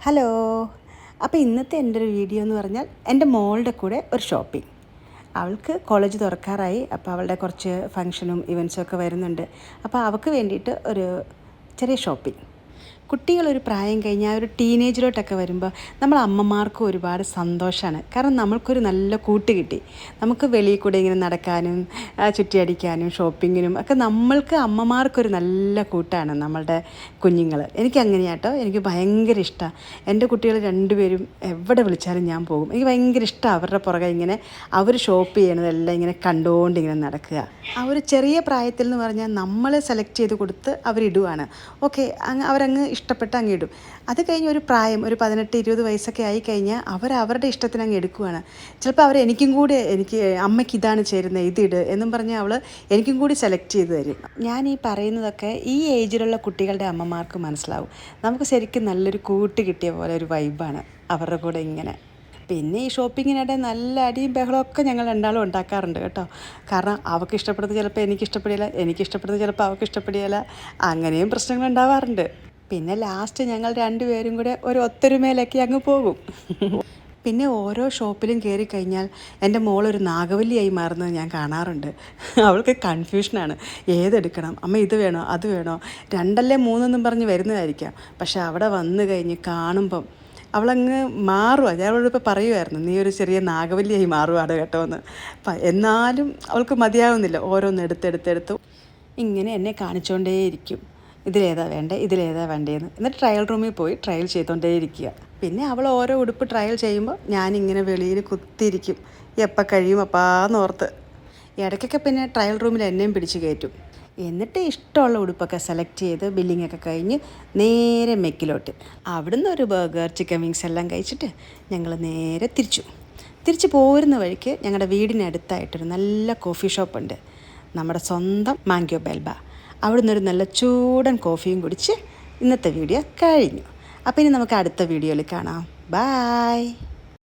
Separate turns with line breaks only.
Hello. അപ്പോൾ ഇന്നത്തെ എൻ്റെ ഒരു വീഡിയോ എന്ന് പറഞ്ഞാൽ എൻ്റെ മോളുടെ കൂടെ ഒരു ഷോപ്പിംഗ്. അവൾക്ക് കോളേജ് തുറക്കാറായി. അപ്പോൾ അവളുടെ കുറച്ച് ഫങ്ഷനും ഇവൻറ്റ്സും ഒക്കെ വരുന്നുണ്ട്. അപ്പോൾ അവൾക്ക് വേണ്ടിയിട്ട് ഒരു ചെറിയ ഷോപ്പിംഗ്. കുട്ടികളൊരു പ്രായം കഴിഞ്ഞാൽ ഒരു ടീനേജിലോട്ടൊക്കെ വരുമ്പോൾ നമ്മൾ അമ്മമാർക്കും ഒരുപാട് സന്തോഷമാണ്. കാരണം നമ്മൾക്കൊരു നല്ല കൂട്ട് കിട്ടി. നമുക്ക് വെളിയിൽ കൂടെ ഇങ്ങനെ നടക്കാനും ചുറ്റിയടിക്കാനും ഷോപ്പിങ്ങിനും ഒക്കെ നമ്മൾക്ക് അമ്മമാർക്കൊരു നല്ല കൂട്ടാണ് നമ്മളുടെ കുഞ്ഞുങ്ങൾ. എനിക്കങ്ങനെയാട്ടോ. എനിക്ക് ഭയങ്കര ഇഷ്ടമാണ്. എൻ്റെ കുട്ടികൾ രണ്ടുപേരും എവിടെ വിളിച്ചാലും ഞാൻ പോകും. എനിക്ക് ഭയങ്കര ഇഷ്ടമാണ് അവരുടെ പുറകെ ഇങ്ങനെ അവർ ഷോപ്പ് ചെയ്യണതെല്ലാം ഇങ്ങനെ കണ്ടുകൊണ്ട് ഇങ്ങനെ നടക്കുക. ആ ഒരു ചെറിയ പ്രായത്തിൽ എന്ന് പറഞ്ഞാൽ നമ്മളെ സെലക്ട് ചെയ്ത് കൊടുത്ത് അവരിടുവാണ്. ഓക്കെ, അവരങ്ങ് ഇഷ്ടപ്പെട്ട് അങ്ങ് ഇടും. അത് കഴിഞ്ഞ് ഒരു പ്രായം ഒരു 18-20 വയസ്സൊക്കെ ആയിക്കഴിഞ്ഞാൽ അവരുടെ ഇഷ്ടത്തിന് അങ്ങ് എടുക്കുവാണ്. ചിലപ്പോൾ എനിക്കും കൂടി അമ്മയ്ക്ക് ഇതാണ് ചേരുന്നത്, ഇതിട് എന്നും പറഞ്ഞാൽ അവൾ എനിക്കും കൂടി സെലക്ട് ചെയ്ത് തരും. ഞാൻ ഈ പറയുന്നതൊക്കെ ഈ ഏജിലുള്ള കുട്ടികളുടെ അമ്മമാർക്ക് മനസ്സിലാവും. നമുക്ക് ശരിക്കും നല്ലൊരു കൂട്ട് കിട്ടിയ പോലെ ഒരു വൈബാണ് അവരുടെ കൂടെ ഇങ്ങനെ. പിന്നെ ഈ ഷോപ്പിങ്ങിനിടെ നല്ല അടിയും ബഹളമൊക്കെ ഞങ്ങൾ രണ്ടാളും ഉണ്ടാക്കാറുണ്ട് കേട്ടോ. കാരണം അവൾക്ക് ഇഷ്ടപ്പെടുന്നത് ചിലപ്പോൾ എനിക്കിഷ്ടപ്പെടില്ല, എനിക്കിഷ്ടപ്പെടുന്നത് ചിലപ്പോൾ അവൾക്ക് ഇഷ്ടപ്പെടില്ല. അങ്ങനെയും പ്രശ്നങ്ങൾ ഉണ്ടാവാറുണ്ട്. പിന്നെ ലാസ്റ്റ് ഞങ്ങൾ രണ്ടുപേരും കൂടെ ഒരു ഒത്തൊരുമയിലൊക്കെ അങ്ങ് പോകും. പിന്നെ ഓരോ ഷോപ്പിലും കയറി കഴിഞ്ഞാൽ എൻ്റെ മോളൊരു നാഗവല്ലിയായി മാറുന്നത് ഞാൻ കാണാറുണ്ട്. അവൾക്ക് കൺഫ്യൂഷനാണ്, ഏതെടുക്കണം, അമ്മ ഇത് വേണോ അത് വേണോ, 2 അല്ലേ 3 എന്നും പറഞ്ഞ് വരുന്നതായിരിക്കാം. പക്ഷെ അവിടെ വന്നു കഴിഞ്ഞ് കാണുമ്പം അവളങ്ങ് മാറുക. ഞാനവളോടിപ്പോൾ പറയുമായിരുന്നു, നീ ഒരു ചെറിയ നാഗവല്ലിയായി മാറുവാണ് കേട്ടോ എന്ന്. എന്നാലും അവൾക്ക് മതിയാവുന്നില്ല. ഓരോന്ന് എടുത്തെടുത്തെടുത്തു ഇങ്ങനെ എന്നെ കാണിച്ചുകൊണ്ടേയിരിക്കും. ഇതിലേതാ വേണ്ടേ, ഇതിലേതാ വേണ്ടേന്ന്. എന്നിട്ട് ട്രയൽ റൂമിൽ പോയി ട്രയൽ ചെയ്തുകൊണ്ടേയിരിക്കുക. പിന്നെ അവൾ ഓരോ ഉടുപ്പ് ട്രയൽ ചെയ്യുമ്പോൾ ഞാനിങ്ങനെ വെളിയിൽ കുത്തിയിരിക്കും, എപ്പോൾ കഴിയും അപ്പാന്നോർത്ത്. ഇടയ്ക്കൊക്കെ പിന്നെ ട്രയൽ റൂമിൽ എന്നെയും പിടിച്ച് കയറ്റും. എന്നിട്ട് ഇഷ്ടമുള്ള ഉടുപ്പൊക്കെ സെലക്ട് ചെയ്ത് ബില്ലിങ്ങൊക്കെ കഴിഞ്ഞ് നേരെ മെക്കിലോട്ട്. അവിടുന്ന് ഒരു ബർഗർ, ചിക്കൻ വിങ്സ് എല്ലാം കഴിച്ചിട്ട് ഞങ്ങൾ നേരെ തിരിച്ചു പോരുന്ന വഴിക്ക് ഞങ്ങളുടെ വീടിനടുത്തായിട്ടൊരു നല്ല കോഫി ഷോപ്പുണ്ട്, നമ്മുടെ സ്വന്തം മാംഗോ ബെൽബ. അവിടുന്ന് ഒരു നല്ല ചൂടൻ കോഫിയും കുടിച്ച് ഇന്നത്തെ വീഡിയോ കഴിഞ്ഞു. അപ്പോൾ ഇനി നമുക്ക് അടുത്ത വീഡിയോയിൽ കാണാം. ബായ്.